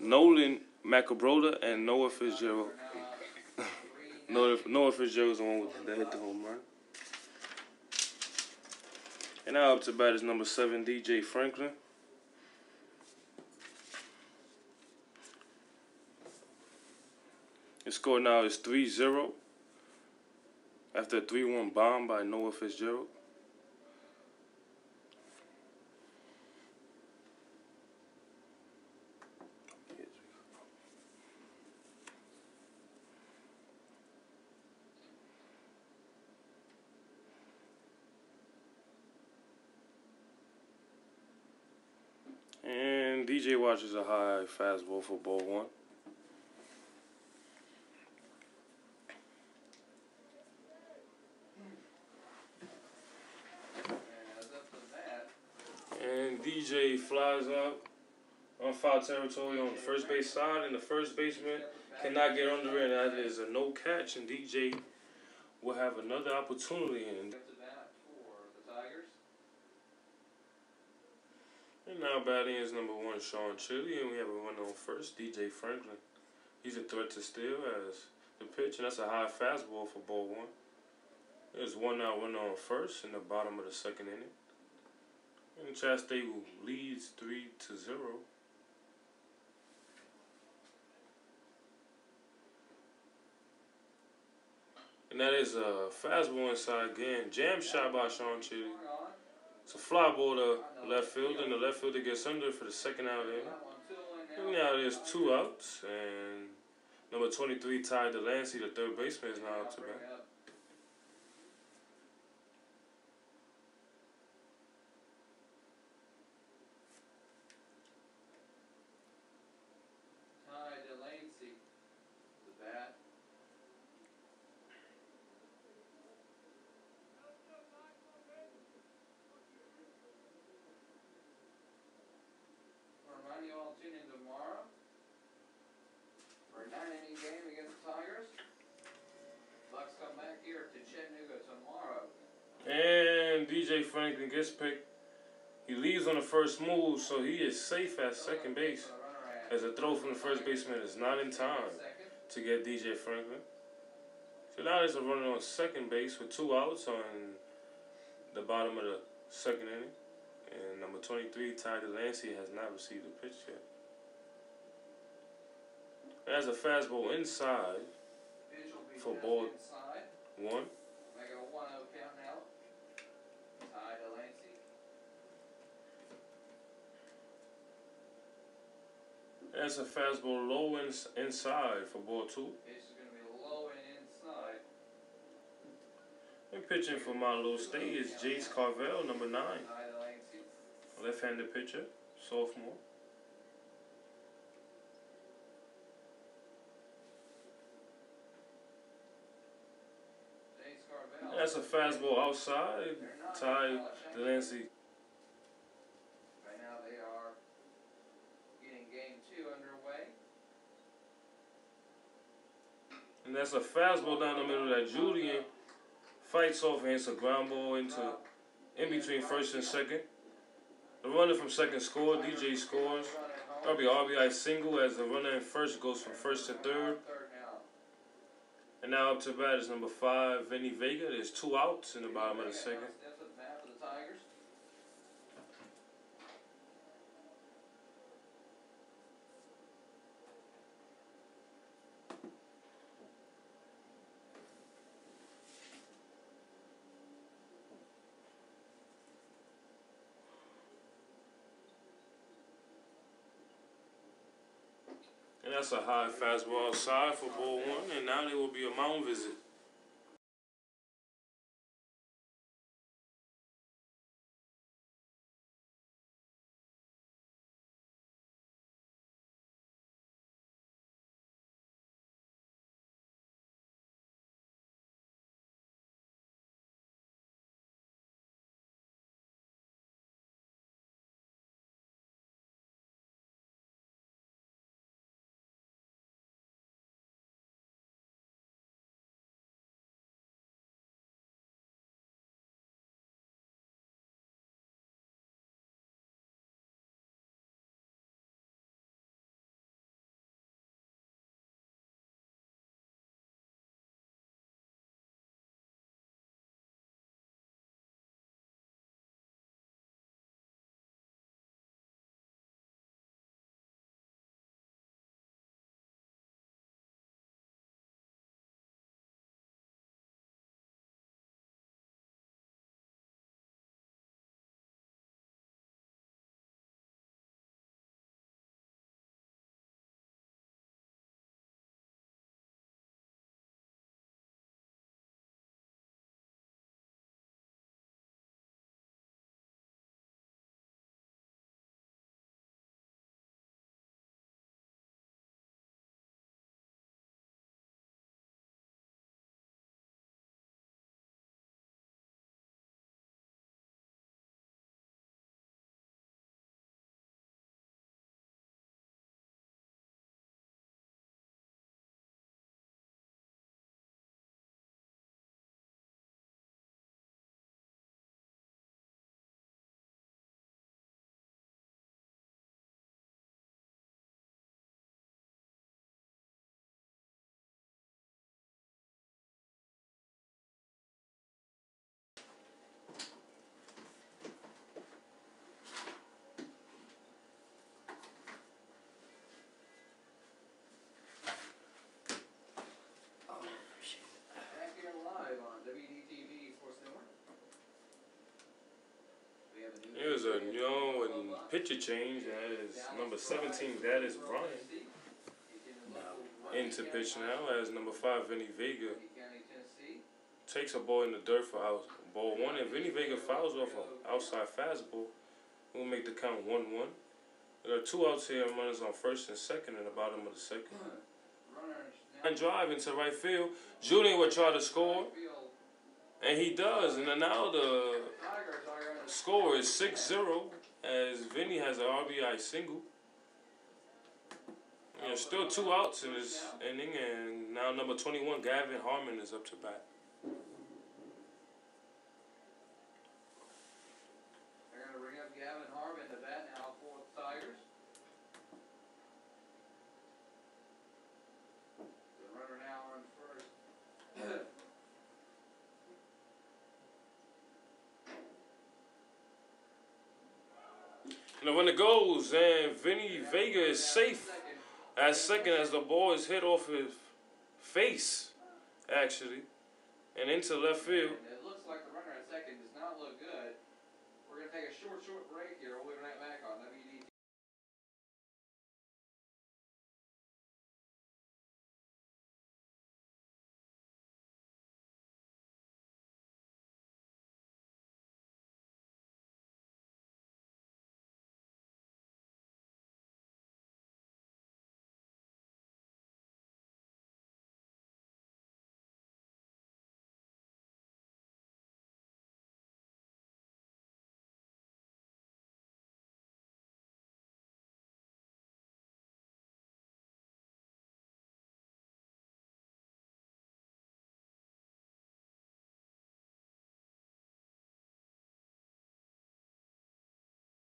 Nolan Macabroda and Noah Fitzgerald. Noah Fitzgerald's the one that hit the home run. And now up to bat is number 7, DJ Franklin. The score now is 3-0 after a 3-1 bomb by Noah Fitzgerald. And DJ watches a high fastball for ball 1. And DJ flies out on foul territory on the first base side, and the first baseman cannot get under it. That is a no catch, and DJ will have another opportunity. And now batting is number 1, Sean Chili, and we have a runner on first, DJ Franklin. He's a threat to steal as the pitch, and that's a high fastball for ball 1. There's 1 out runner on first in the bottom of the 2nd inning. And Chattanooga State leads 3-0. And that is a fastball inside again. Jam shot by Sean Chili. It's a fly ball to left field, and the left fielder gets under for the 2nd out in. And now there's 2 outs, and number 23, Ty Delancey, the 3rd baseman, is now up to bat. You all tune in tomorrow for a 9-inning game against the Tigers. Bucks come back here to Chattanooga tomorrow. And DJ Franklin gets picked. He leaves on the first move, so he is safe at second base, as a throw from the first baseman is not in time to get DJ Franklin. So now there's a runner on second base with 2 outs on the bottom of the 2nd inning. And number 23, Ty Delancey, has not received a pitch yet. There's a fastball inside for ball 1. Make it a 1-0 count now. Ty Delancey. There's a fastball low inside for ball 2. This is going to be low and inside. And pitching for Motlow State is Jace Carvel, number 9. Left-handed pitcher, sophomore. That's a fastball outside. Ty Delancey. Right now they are getting game 2 underway. And that's a fastball down the middle that Julian fights off, and it's a ground ball in between first and second. The runner from second scored. DJ scores. That'll be RBI single as the runner in first goes from first to third. And now up to bat is number 5, Vinny Vega. There's 2 outs in the bottom of the 2nd. And that's a high fastball outside for ball 1, and now there will be a mound visit. Tigers are and pitcher change. That is number 17. That is Brian into pitch now. As number 5, Vinny Vega takes a ball in the dirt for ball 1, and Vinny Vega fouls off an outside fastball. We'll make the count 1-1. There are 2 outs here, and runners on first and second in the bottom of the second. And drive into right field. Junior will try to score, and he does. And then now the score is 6-0 as Vinny has an RBI single. And there's still 2 outs in this inning, and now number 21, Gavin Harmon, is up to bat. They're going to bring up Gavin Harmon to bat now for the Tigers. The runner now on first. And the runner goes, and Vinny Vega is safe at second as the ball is hit off his face, actually, and into left field. It looks like the runner at second does not look good. We're going to take a short break here. We'll be right back on WD.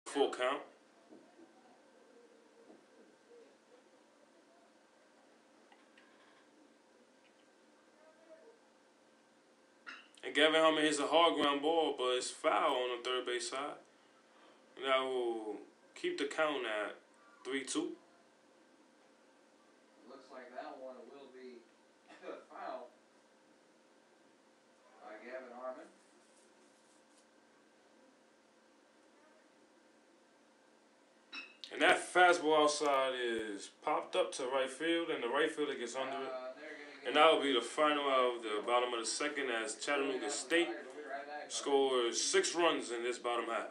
Full count. And Gavin Harmon hits a hard ground ball, but it's foul on the third base side. And that will keep the count at 3-2. Looks like that one will be foul by Gavin Harmon. And that fastball outside is popped up to right field, and the right fielder gets under it. And that will be the final out of the bottom of the second as Chattanooga State scores 6 runs in this bottom half.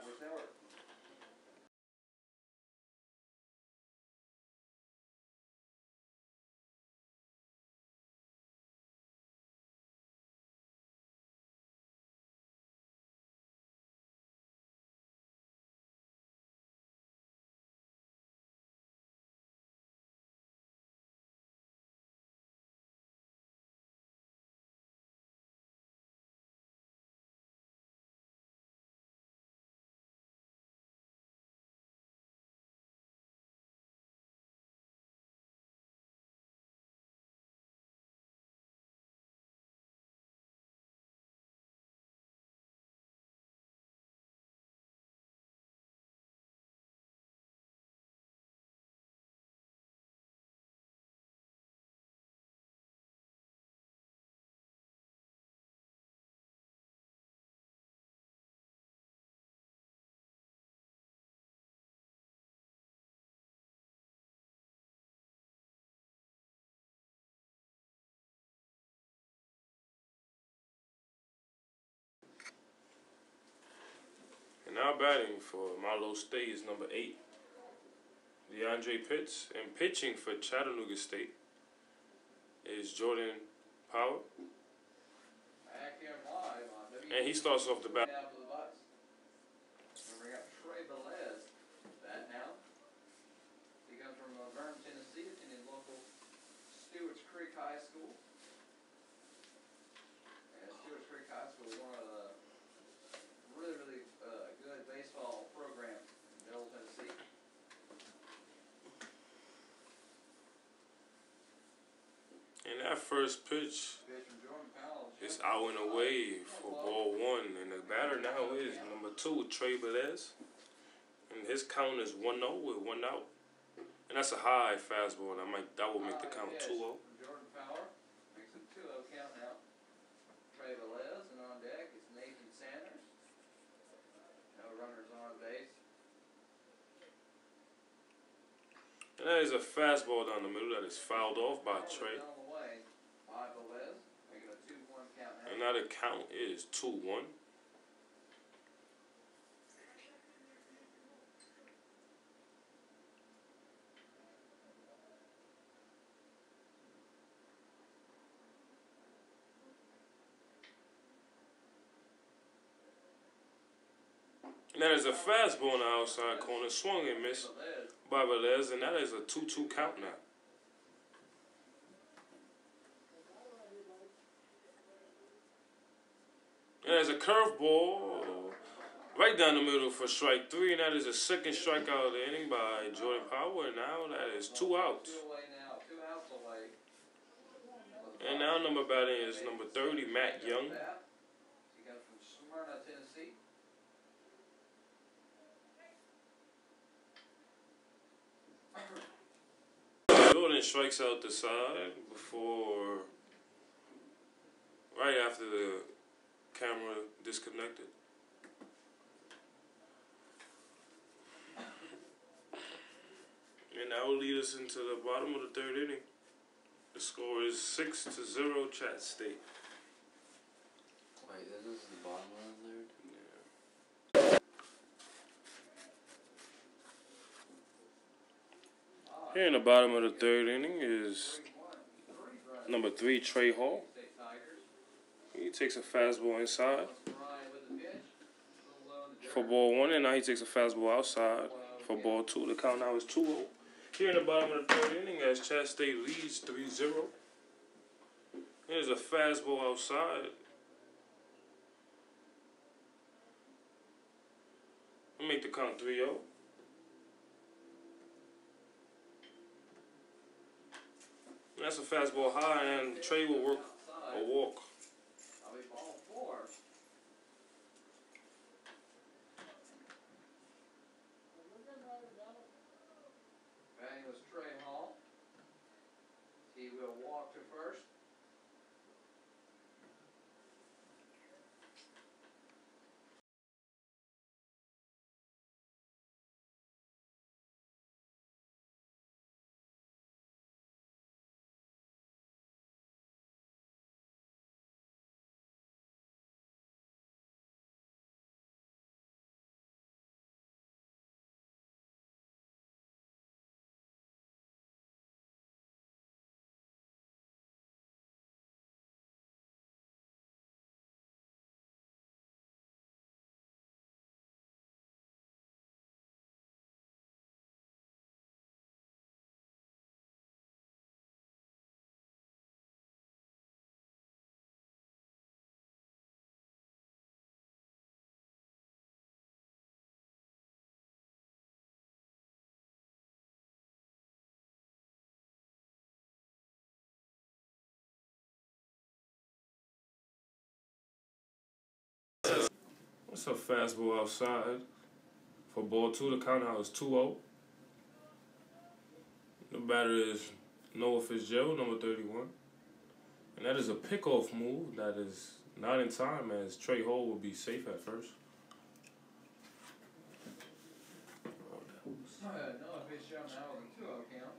Now batting for Motlow State is number 8, DeAndre Pitts. And pitching for Chattanooga State is Jordan Power. And he starts off the bat. We got Trey Velez bat now. He comes from Vernon, Tennessee, attending local Stewart's Creek High School. And Stewart's Creek High School is one of the really good baseball program in Middle Tennessee. And that first pitch is out and away for ball 1. And the batter now is number 2, Trey Velez. And his count is 1-0 with 1 out. And that's a high fastball, and that will make the count 2-0. Jordan Power makes a 2-0 count now. Trey Velez, and on deck is Nathan Sanders. No runners on base. And that is a fastball down the middle that is fouled off by Trey. And now the count is 2-1. And that is a fastball on the outside corner, swung and missed by Velez, and that is a 2-2 count now. And there's a curveball right down the middle for strike 3, and that is the second strikeout of the inning by Jordan Power, and now that is 2 outs. And now number batting is number 30, Matt Young. Jordan strikes out the side before, right after the camera disconnected. And that will lead us into the bottom of the 3rd inning. The score is 6-0 Chat State. Wait, this is the bottom of the 3rd? Here in the bottom of the 3rd inning is number 3, Trey Hall. He takes a fastball inside for ball 1, and now he takes a fastball outside for ball 2. The count now is 2-0. Here in the bottom of the 3rd inning as Chat State leads 3-0. Here's a fastball outside. We'll make the count 3-0. That's a fastball high, and Trey will work a walk. Batting was Trey Hall. He will walk to first. That's a fastball outside for ball 2. The count now is 2-0. The batter is Noah Fitzgerald, number 31. And that is a pickoff move that is not in time, as Trey Hall will be safe at first. Noah Fitzgerald now with a 2-0 count.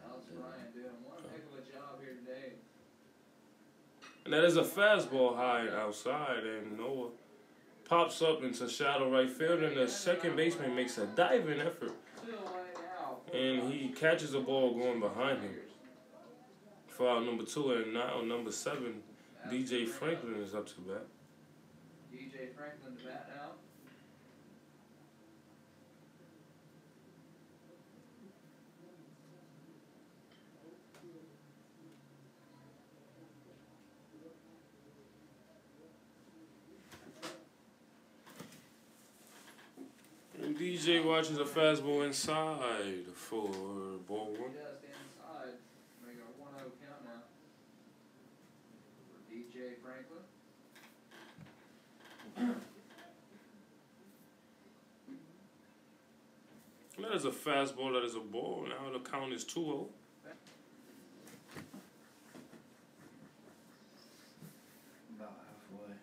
Alex Bryant doing one heck of a job here today. And that is a fastball high outside, and Noah pops up into shadow right field, and the second baseman makes a diving effort. And he catches the ball going behind him for out number 2, and now number 7, DJ Franklin is up to bat. DJ Franklin to bat now. And DJ watches a fastball inside for ball 1. Just inside. Make a 1-0 count now. For DJ Franklin. That is a fastball, that is a ball. Now the count is 2-0. About halfway.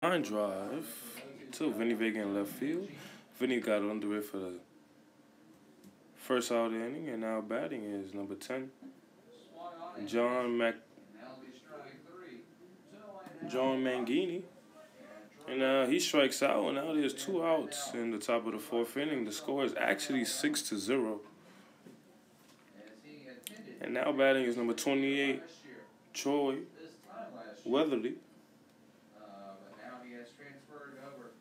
Line drive to Vinny Vega in left field. Vinny got under it for the first out inning, and now batting is number 10, John Mangini. And he strikes out, and now there's 2 outs in the top of the 4th inning. The score is actually 6-0. And now batting is number 28, Troy Weatherly. But now he has transferred over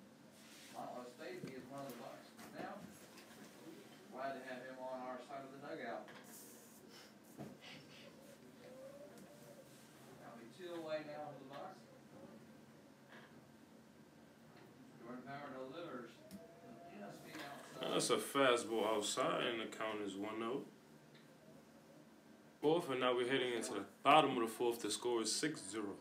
Motlow State. He is one of the Bucks now. Glad to have him on our side of the dugout. That'll be 2 away now for the Bucks. Jordan Power delivers. Just be outside. That's a fastball outside, and the count is 1-0. 4th, and now we're heading into the bottom of the 4th. The score is 6-0.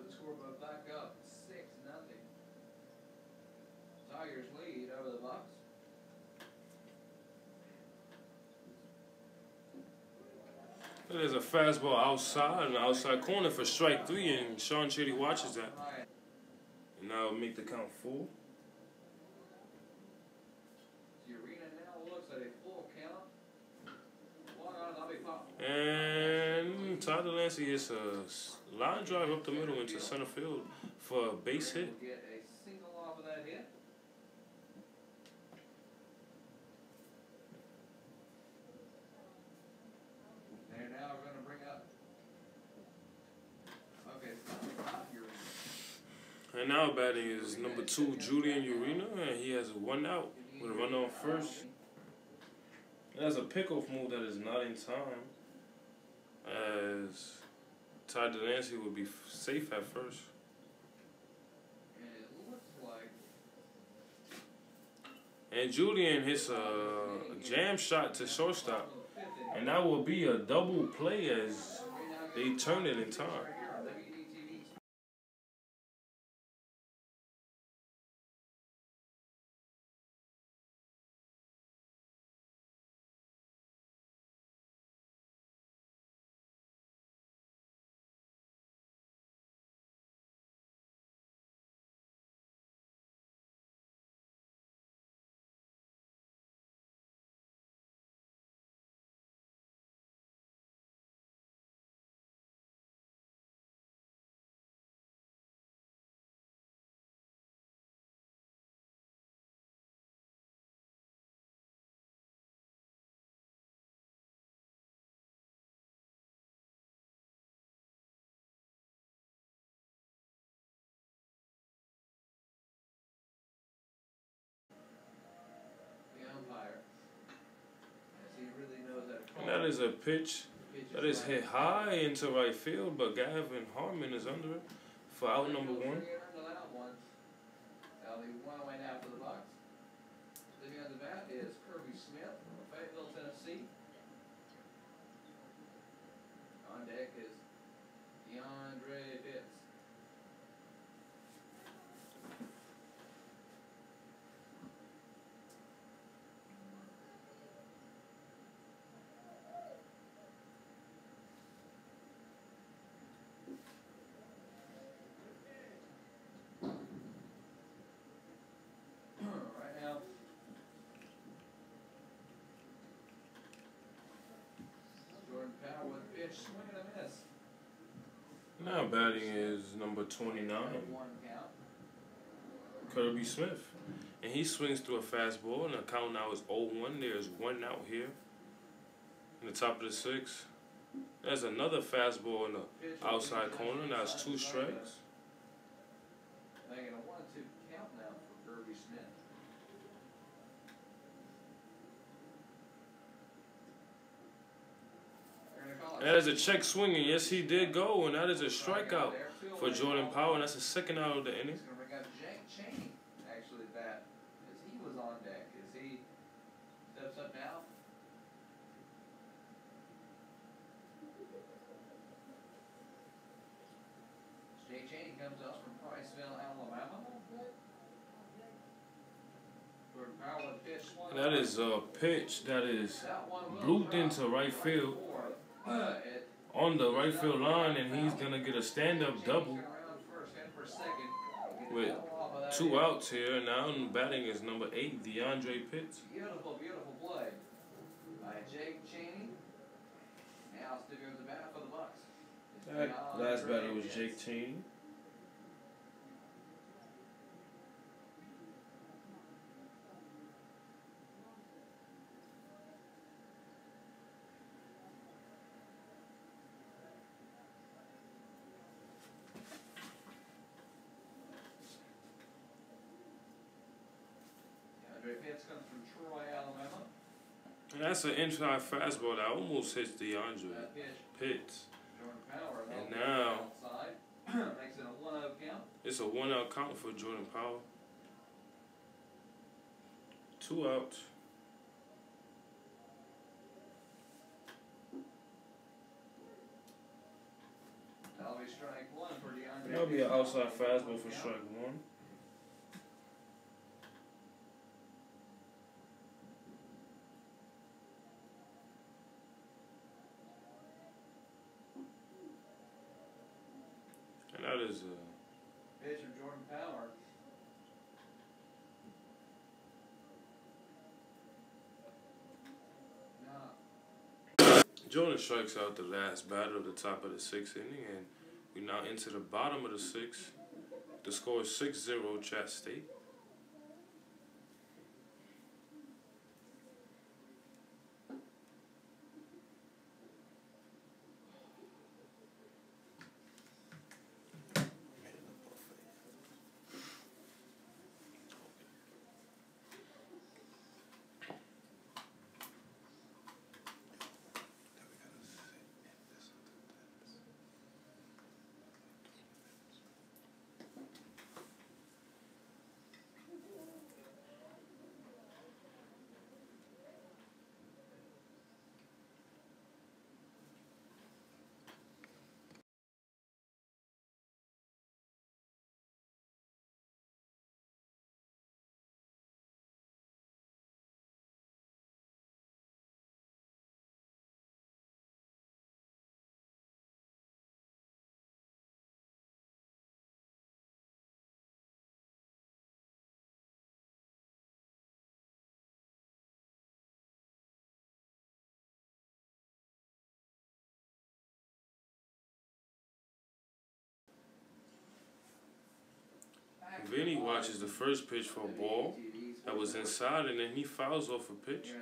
Scoreboard back up 6-0. Tigers lead over the Bucks. There's a fastball outside, an outside corner for strike 3, and Sean Chitty watches that. And now make the count 4. The arena now looks at a full count. One on, that'll be popped. And Todd Delancey hits a line drive up the middle into center field for a base hit. Get a single off of that hit. They're now going to bring up. Okay, so And now batting is number 2, Julian Urena, and he has a 1 out with a runner on first. That's a pickoff move that is not in time, as Todd Delancey would be safe at first. and it looks like And Julian hits a jam shot to shortstop, and that will be a double play as they turn it in time. And that is a pitch that is hit high into right field, but Gavin Harmon is under it for out number 1. That'll be 1 away now for the Bucks. Leading on the bat is Kirby Smith from Fayetteville, Tennessee. On deck is DeAndre Pitts. Swing and a miss. Now batting is number 29, Kirby Smith. And he swings through a fastball, and the count now is 0-1. There's one out here in the top of the sixth. There's another fastball in the outside corner. That's 2 strikes. Making a 1-2 count now for Kirby Smith. That is a check swing, and yes, he did go, and that is a strikeout for Jordan Power, and that's the second out of the inning. He's going to bring up Jake Cheney, actually, bat, as he was on deck, as he steps up now. Jake Cheney comes up from Priceville, Alabama. Jordan Power with pitch. And that is a pitch that is blooped into right field on the right field line, and he's going to get a stand-up double with 2 outs here. Now batting is number 8, DeAndre Pitts. Beautiful, beautiful play by Jake Cheney. Now still goes the bat for the Bucks. That last batter was Jake Cheney. Pitts comes from Troy, Alabama. And that's an inside fastball that almost hits DeAndre Pitts. Jordan Power. And now outside. Makes it a 1-0 count. It's a 1-out count for Jordan Power. 2 outs. That'll be strike 1 for DeAndre. That'll be an outside fastball for strike 1. And that is pitch from Jordan Power. Jordan strikes out the last batter of the top of the 6th inning, and we now enter the bottom of the 6th. The score is 6-0 Chat State. Vinny watches the first pitch for a ball that was inside, and then he fouls off a pitch.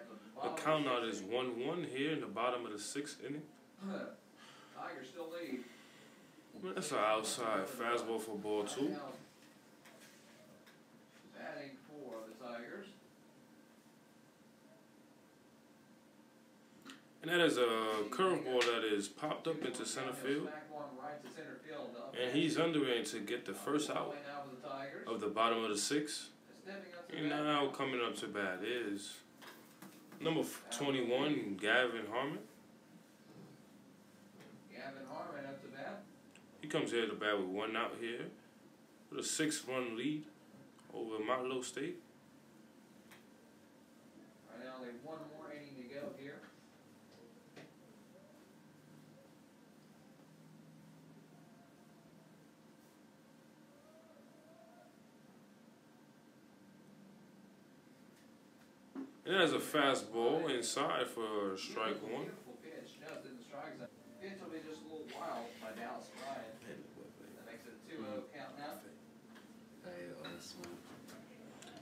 The count out is 1-1 here in the bottom of the 6th inning. Tigers still lead. That's an outside fastball for ball 2. Batting for the Tigers. And that is a curveball that is popped up into center field. And he's under it to get the first out of the bottom of the 6th. And now coming up to bat is number 21, Gavin Harmon. Gavin Harmon up to bat. He comes here to bat with 1 out here with a 6-run lead over Motlow State. Right now, only 1 more inning to go here. And there's a fastball inside for strike 1. Beautiful pitch. Just in the strike zone. Pitch will be just a little wild by Dallas Bryant. That makes it a 2-0 count now. Hey, this one.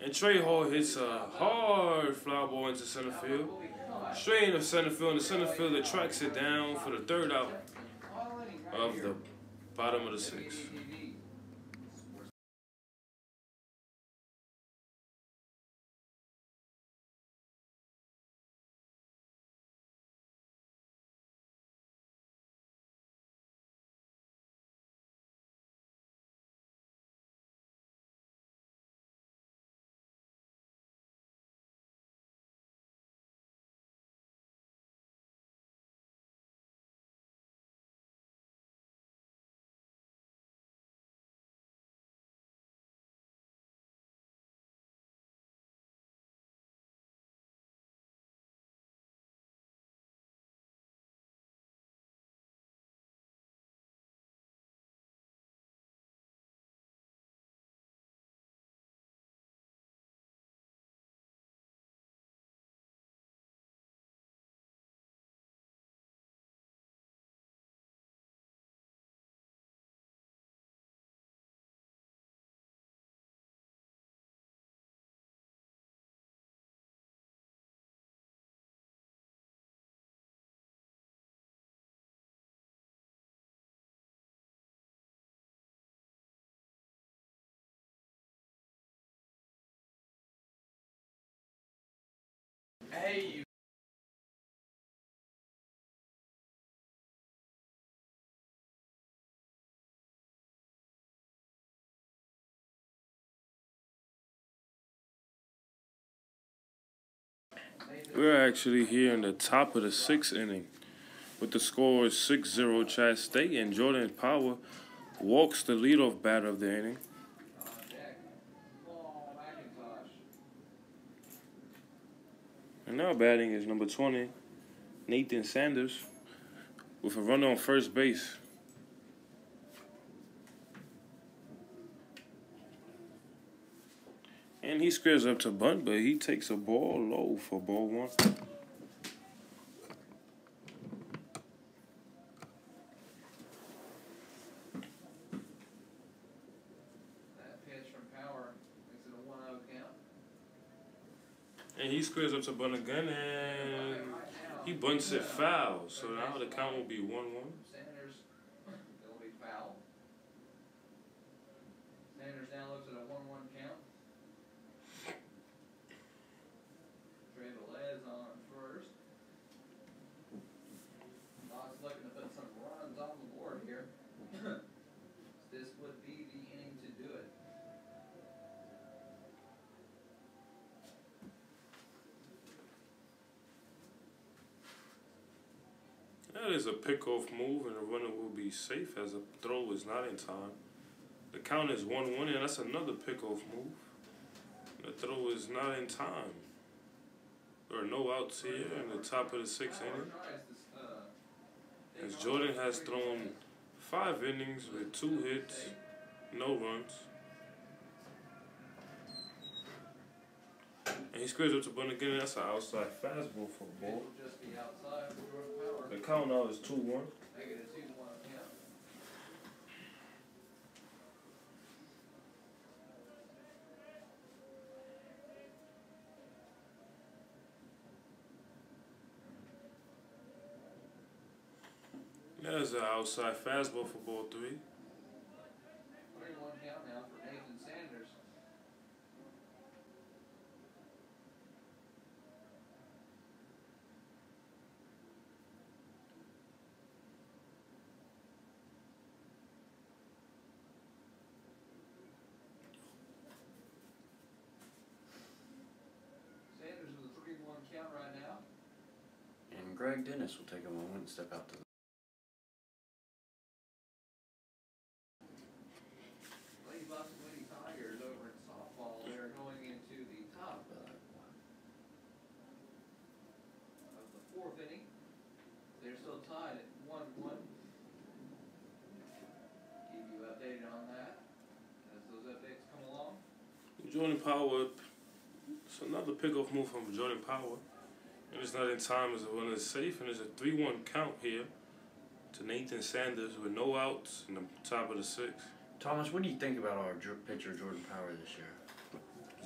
And Trey Hall hits a hard fly ball into center field. Straight into center field, and the center fielder tracks it down for the third out of the bottom of the sixth. Hey, you. We're actually here in the top of the sixth inning with the score 6-0 Chattanooga State, and Jordan Power walks the leadoff batter of the inning. And now batting is number 20, Nathan Sanders, with a runner on first base. And he squares up to bunt, but he takes a ball low for ball one. That pitch from Power makes it a 1-0 count. And he squares up to bunt again, and he bunts it foul. So now the count will be 1-1. Sanders, it'll be foul. Sanders now looks at a 1-1 count. Trey Velez on first. Dogs looking to put some runs on the board here. This would be the inning to do it. That is a pickoff move, and the runner will be safe as the throw is not in time. The count is 1-1, and that's another pickoff move. The throw is not in time. There are no outs here in the top of the sixth inning, as Jordan has thrown 5 innings with 2 hits, no runs. And he squares up to bunt again, and that's an outside fastball for a ball. Just be outside for Power. The count now is 2-1. Make it a 2-1 count. There's an outside fastball for ball 3. 3-1 count now for Nathan Sanders. Sanders with a 3-1 count right now. And Greg Dennis will take a moment and step out to the Lady Tigers over in softball. They're going into the top of the 4th inning. They're still tied at 1-1. Keep you updated on that as those updates come along. Jordan Power, it's another pickoff move from Jordan Power. And it's not in time as the runner is safe, and there's a 3-1 count here to Nathan Sanders with no outs in the top of the 6th. Thomas, what do you think about our pitcher Jordan Power this year?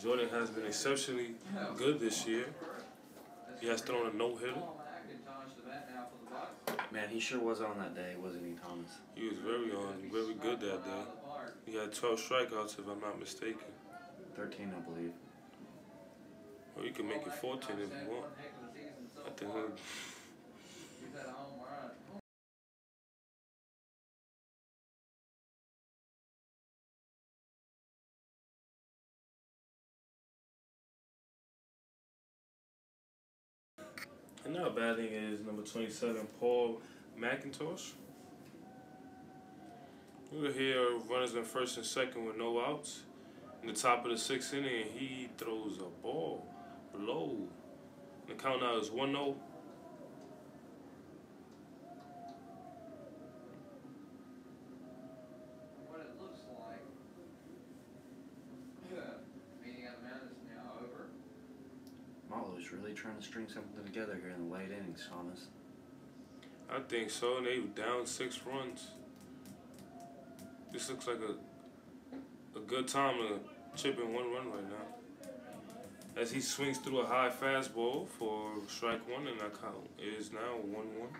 Jordan has been exceptionally good this year. He has thrown a no-hitter. Man, he sure was on that day, wasn't he, Thomas? He was very good that day. He had 12 strikeouts, if I'm not mistaken. 13, I believe. Or you can make it 14 if you want. I think and now batting is number 27, Paul McIntosh. We're here, runners in first and second with no outs. In the top of the sixth inning, he throws a ball low. The count now is 1-0. What it looks like. Meeting on the mound is now over. Motlow's really trying to string something together here in the late innings, Thomas. I think so, and they were down 6 runs. This looks like a good time to chip in 1 run right now. As he swings through a high fastball for strike 1, and that count is now 1-1.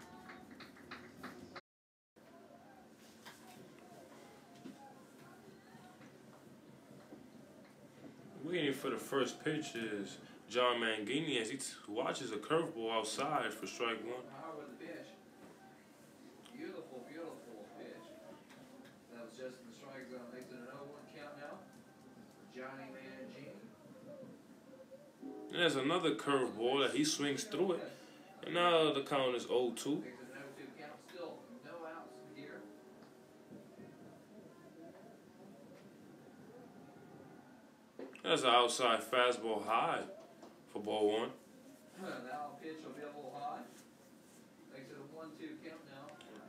Waiting for the first pitch is John Mangini as he watches a curveball outside for strike 1. Power with the pitch. Beautiful, beautiful pitch. That was just in the strike zone. Makes it an 0-1 count now. Johnny Mangini. And there's another curveball that he swings through it. And now the count is 0-2. Makes it an 0-2 count. Still no outs here. That's an outside fastball high for ball 1. Now pitch will be a little high. Makes it a 1-2 count now.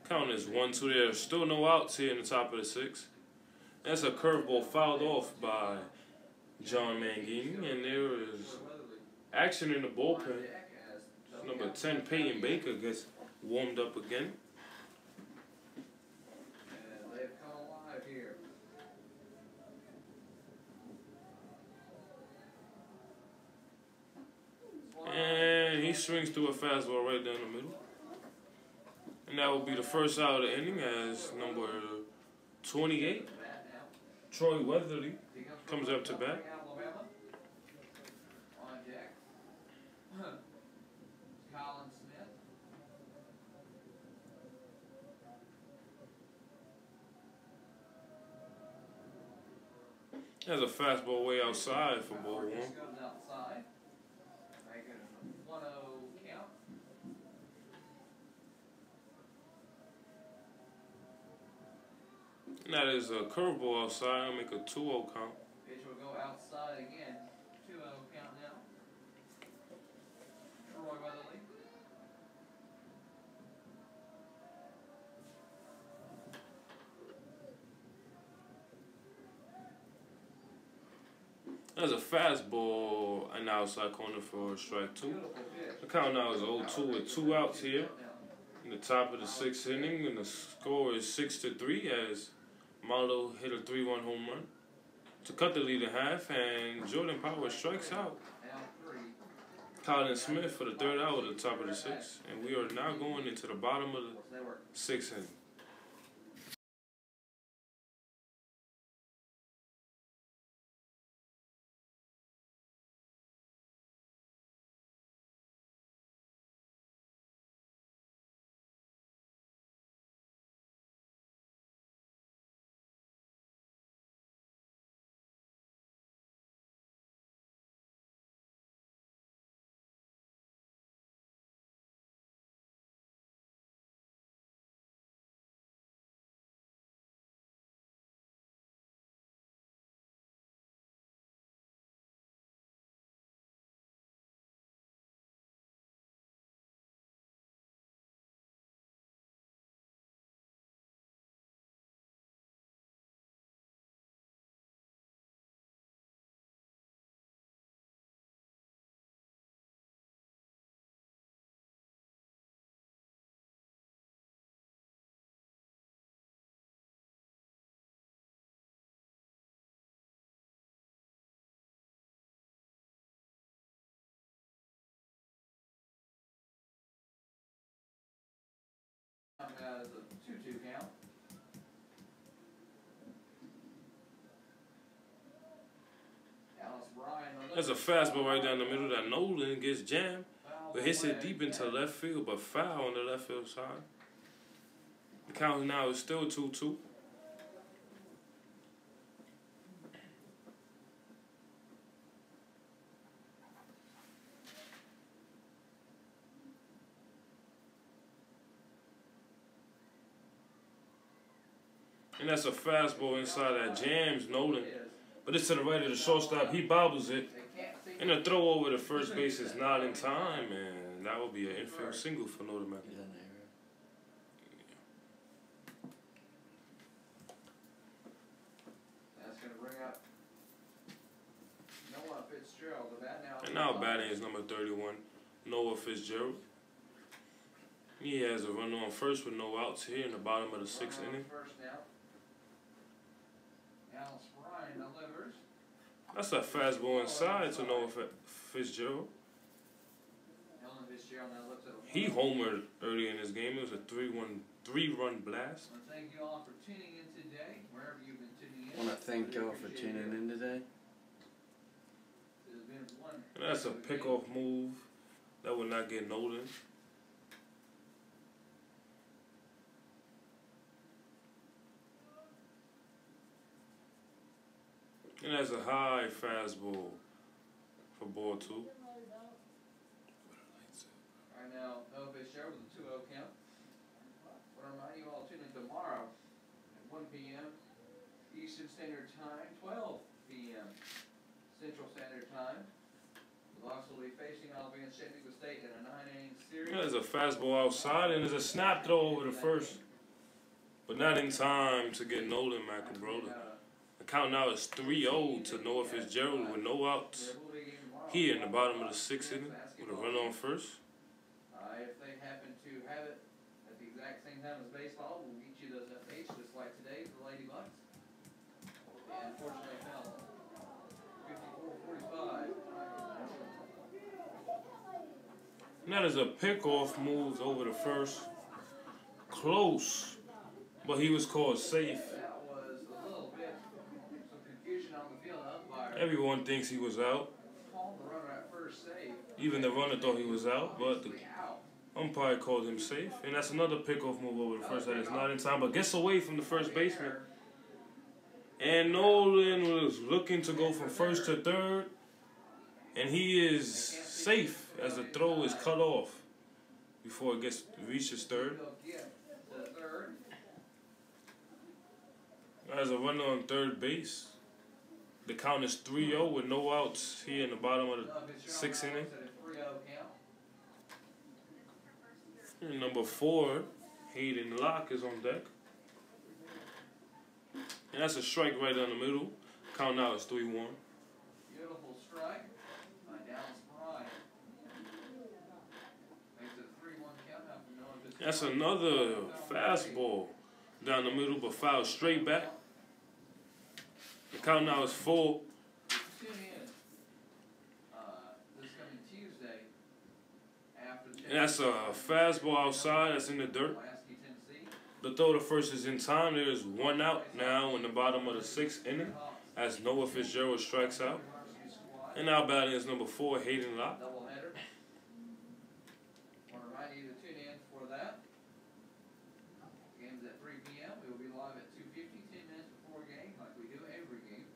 Count is 1-2. There's still no outs here in the top of the 6th. That's a curveball fouled off by John Mangini, and there is action in the bullpen. Number 10, Peyton Baker, gets warmed up again. And they've come alive here. And he swings through a fastball right down the middle. And that will be the first out of the inning as number 28, Troy Weatherly, comes up to bat. On deck. Colin Smith. There's a fastball way outside for ball 1. Goes outside. Make it a 1-0 count. And that is a curveball outside. I'll make a 2-0 count. Pitch will go outside again. 2-0 count now. Troy Weatherly. There's a fastball in the outside corner for strike 2. Beautiful pitch. The count now is 0-2 with 2 outs here in the top of the 6th inning, and the score is 6-3 as Motlow hit a 3-1 home run to cut the lead in half, and Jordan Power strikes out Now 3. Colin Smith for the 3rd out at the top of the 6th, and we are now going into the bottom of the 6th inning. count now is a 2-2 count. Dallas Bryan. There's a fastball right down the middle that Nolan gets jammed, but hits it deep into left field, but foul on the left field side. The count now is still 2-2. And that's a fastball inside that jams Nolan. But it's to the right of the shortstop. He bobbles it. And the throw over to first base is not in time, and that would be an infield single for Nolan Mack. That's going to bring up Noah Fitzgerald. The bat now. And now batting is number 31, Noah Fitzgerald. He has a run on first with no outs here in the bottom of the 6th inning. That's a fastball inside to Noah Fitzgerald. He homered early in this game. It was a three-run blast. Thank you all for tuning in today, wherever you've been tuning in. I want to thank y'all for tuning in today. And that's a pickoff move that would not get Nolan. And that's a high fastball for ball 2. All right, now, Noah Fitzgerald with a 2-0 count. I want to remind you all to tune in tomorrow at 1 p.m. Eastern Standard Time, 12 p.m. Central Standard Time. The Bucs will be facing Chattanooga State in a 9-inning series. There's a fastball outside, and there's a snap throw over the first. But not in time to get Nolan Mack, brother. The count now is 3-0 to Noah Fitzgerald with no outs. Here in the bottom of the 6th inning with a run on first. If they happen to have it at the exact same time as baseball, we'll get you those updates just like today for the Lady Bucs. And unfortunately fell 54-45. And that is a pickoff move over the first. Close, but he was called safe. That was a little bit some confusion on the field. Umpire Everyone thinks he was out. called the runner at first safe. Even the runner thought he was out, but the umpire called him safe. And that's another pickoff move over the first that is not in time, but gets away from the first baseman. And Nolan was looking to go from first to third, and he is safe as the throw is cut off before it reaches third. There's a runner on third base. The count is 3-0 with no outs here in the bottom of the 6th inning. And number 4, Hayden Locke is on deck. And that's a strike right down the middle. Count now is 3-1. Beautiful strike by Dallas Bryan. Makes it a 3-1 count now from Noah Fitzgerald. That's another fastball down the middle, but fouled straight back. The count now is 4. Tune in this coming Tuesday after the And that's a fastball outside. That's in the dirt. The throw to first is in time. There is 1 out now in the bottom of the 6th inning as Noah Fitzgerald strikes out. And now batting is number 4, Hayden Locke. doubleheader. I want to remind you to tune in for that. The game's at 3 p.m. We will be live at 2:50, 10 minutes before game, like we do every game.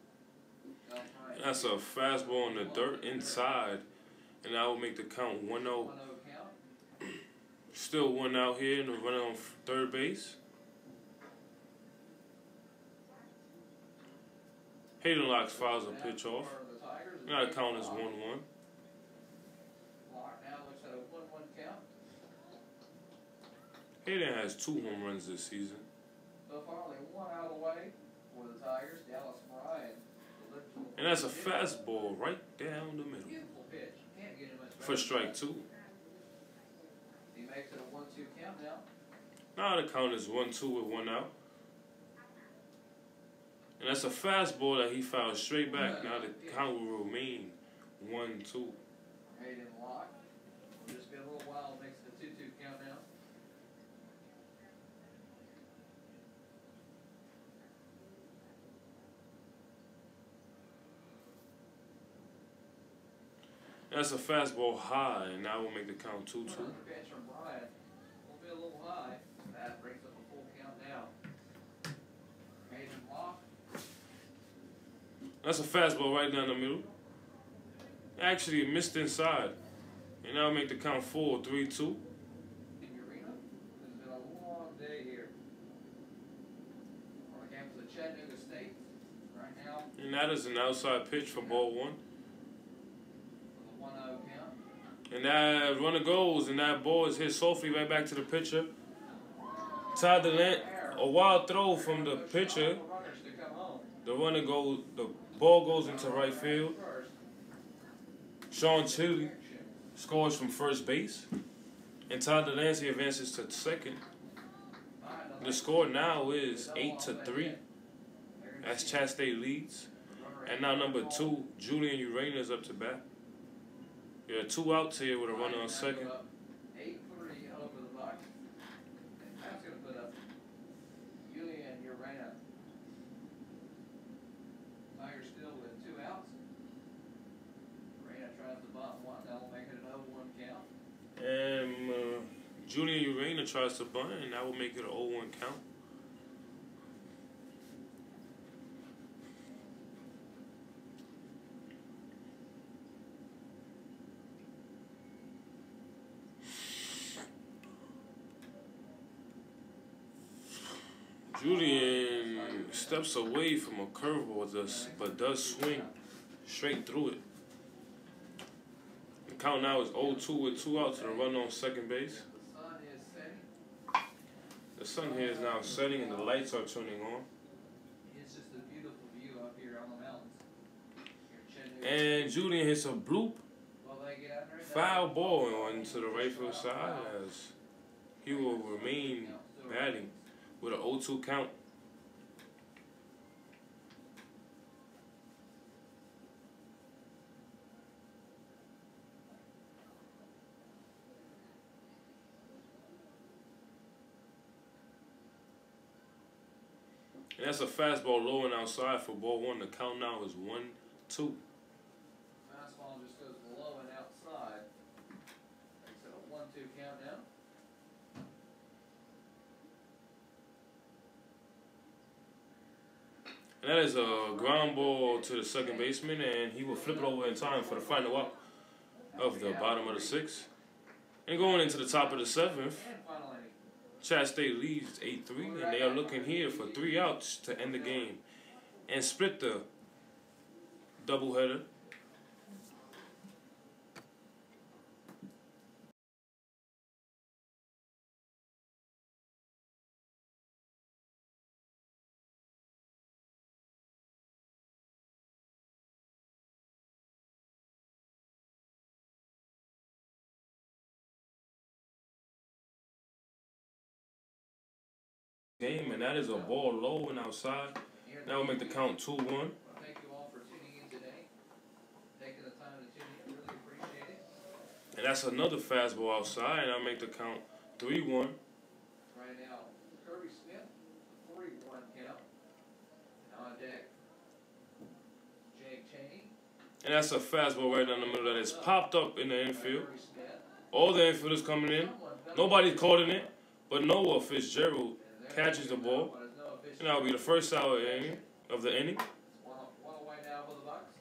That's a fastball in the dirt inside. And that will make the count 1-0. 1-0 count. Still 1 out here and a runner on third base. Hayden Locke fouls a pitch off. Now the count is 1-1. Lock now looks at a 1-1 count. Hayden has 2 home runs this season. So far, only 1 out of the way for the Tigers. Dallas Bryan. And that's a fastball right down the middle. Beautiful pitch. Can't get it much better. For strike 2. He makes it a 1-2 count now. Now the count is 1-2 with 1 out. And that's a fastball that he fouled straight back. Now the count will remain 1-2. Hayden Locke. Will just be a little while. Makes it a 2-2 count now. That's a fastball high, and now we'll make the count 2-2. Another pitch from Bryant. Will be a little high. That brings up a full count now. Made him block. That's a fastball right down the middle. Actually, it missed inside. And now make the count 4-3-2. In Urena. This has been a long day here. On the campus of Chattanooga State. Right now. And that is an outside pitch for ball 1. With a 1-0 count. And that runner goes, and that ball is hit softly right back to the pitcher. Tied the land, a wild throw from the pitcher. The runner goes, the ball goes into right field. Sean Chili scores from first base. And Todd Delancey advances to second. The score now is 8-3. As Chat State leads. And now number 2, Julian Urena is up to bat. There are 2 outs here with a runner on second. 8-3 over the box. That's going to put up Julian Urena. Tigers still with 2 outs. Urena tries to bunt 1. That'll make it an 0-1 count. And Julian Urena tries to bunt, and that will make it an 0-1 count. Julian steps away from a curveball, but does swing straight through it. The count now is 0-2 with 2 outs and a run on second base. The sun here is now setting and the lights are turning on. It's just a beautiful view up here on the mountains. And Julian hits a bloop foul ball into the right field side as he will remain batting with an 0-2 count. And that's a fastball low and outside for ball 1. The count now is 1-2. Fastball just goes low and outside. Makes it a 1-2 count now. And that is a ground ball to the second baseman, and he will flip it over in time for the final out of the bottom of the 6th. And going into the top of the 7th, Chat State leads 8-3, and they are looking here for 3 outs to end the game and split the doubleheader. Game, and that is a ball low and outside. That will make the count 2-1. Thank you all for tuning in today. Taking the time to tune in, really appreciate it. And that's another fastball outside, and I'll make the count 3-1. Right now, Kirby Smith, 41 count. And on deck, Jake Cheney. And that's a fastball right down the middle that is popped up in the infield. All the infielders coming in. Nobody's caught in it, but Noah Fitzgerald catches the ball, and that will be the first out of the inning. One away now for the Bucks.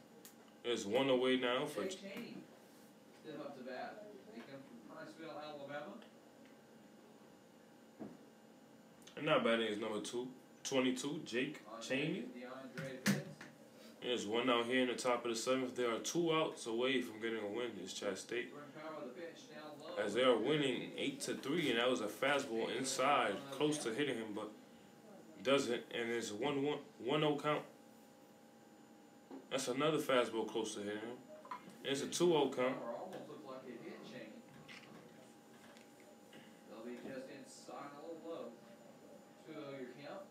There's 1 away now for Jake Cheney. Step up to bat. He comes from Princeville, Alabama. And now batting is number 22, Jake Cheney. There's 1 out here in the top of the 7th. There are 2 outs away from getting a win. It's Chat State, as they are winning 8-3, and that was a fastball inside, close to hitting him, but doesn't. And it's 1-0 count. That's another fastball close to hitting him. And it's a 2-0 count. Almost looked like it hit Cheney. They'll be just inside a little low. 2-0 your count.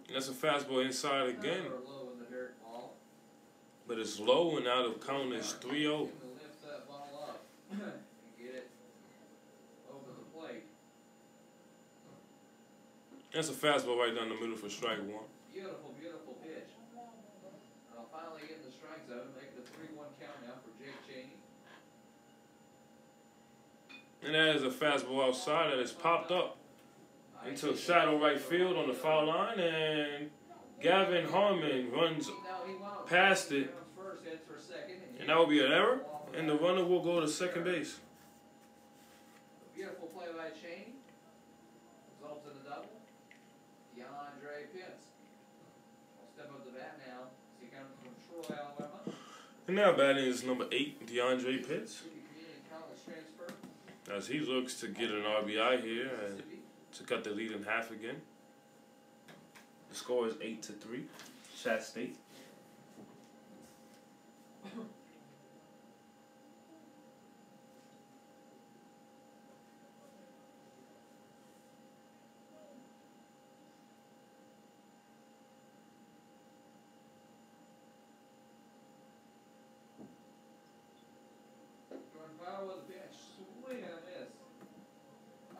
And that's a fastball inside again. Low in the dirt ball. But it's low, and now the count is 3-0. Lift that ball up and get it over the plate. That's a fastball right down the middle for strike 1. Beautiful, beautiful pitch. Finally finally get in the strike zone and make it a 3-1 count now for Jake Cheney. And that is a fastball outside that is popped up into shadow right field on the foul line, and Gavin Harmon runs past it, and that will be an error, and the runner will go to second base. Beautiful play by Cheney. Results in a double. DeAndre Pitts will step up the bat now. He comes from Troy, Alabama. And now batting is number 8, DeAndre Pitts, Community college transfer. as he looks to get an RBI here and to cut the lead in half again. The score is 8-3, Chat State. Jordan Power with a pitch. Swing and a miss.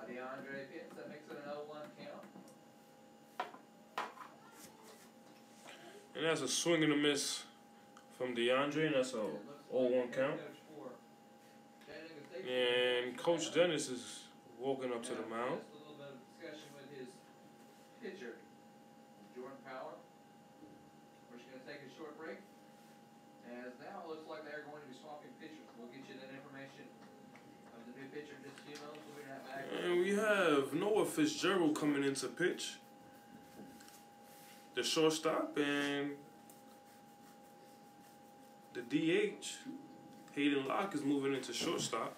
DeAndre Pitts, that makes it an 0-1 count. And that's a swing and a miss from DeAndre, and that's a 0-1 count. And Coach Dennis is walking up to the mound. A little bit of discussion with his pitcher, Jordan Power. We're just going to take a short break. As now it looks like they're going to be swapping pitchers. We'll get you that information of the new pitcher in just a few moments. We'll be right back. And we have Noah Fitzgerald coming in to pitch, the shortstop, and the DH, Hayden Locke, is moving into shortstop.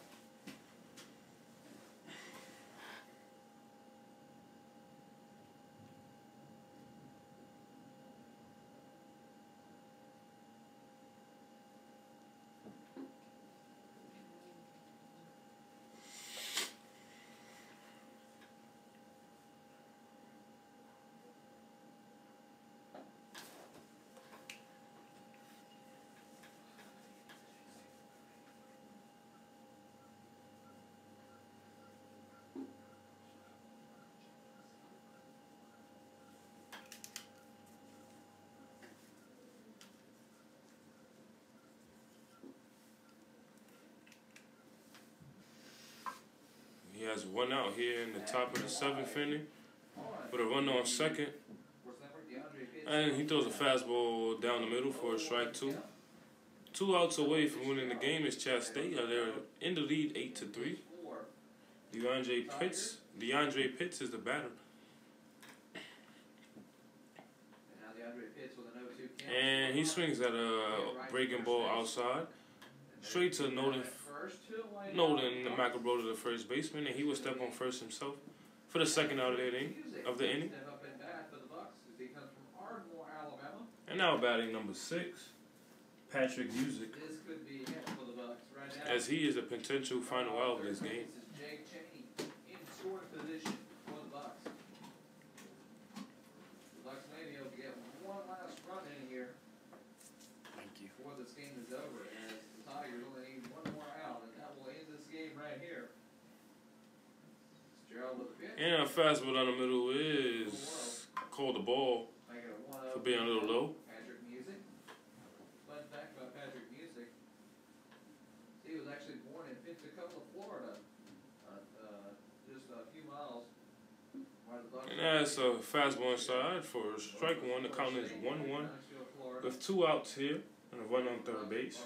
He has one out here in the top of the 7th inning with a runner on second. And he throws a fastball down the middle for a strike 2. 2 outs away from winning the game is Chat State. They're in the lead 8-3. DeAndre Pitts is the batter. And he swings at a breaking ball outside. Straight to Nolan McElroy, the first baseman, and he will step on first himself for the second out of the inning. And now batting number 6, Patrick Music, as he is a potential final out of this game. Jake Cheney in scoring position for the Bucks. The Bucks may be able to get one last run in here. Thank you. Before this game is over, as the Tigers only need one more out, and that will end this game right here. Gerald with the pitch. And a fastball down the middle is called the ball for being a little low. Patrick Music. Fun fact about Patrick Music, he was actually born in Pensacola, Florida, just a few miles. And that's a fastball inside for strike 1. The count is 1-1 with 2 outs here and a run on third base.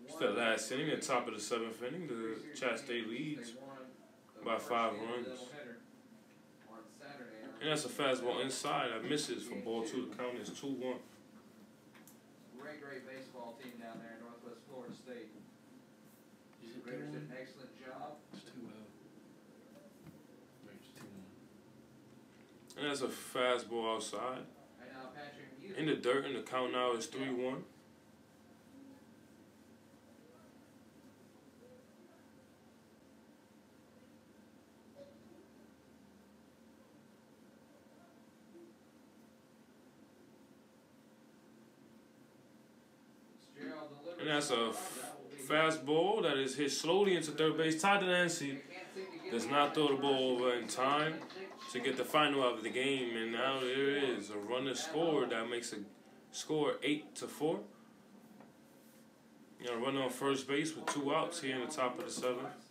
It's the last inning, the top of the 7th inning. The Chat State leads by 5 runs. And that's a fastball inside that misses for ball 2. The count is 2-1. Great baseball team down there in Northwest Florida State. Raiders did an excellent job. It's 2-0. And that's a fastball outside. Right now, Patrick Music. In the dirt, and the count now is 3-1. And that's a fastball that is hit slowly into third base. Todd Delancey does not throw the ball over in time to get the final out of the game. And now there is a runner scored that makes Score 8-4. You know, running on first base with 2 outs here in the top of the 7th.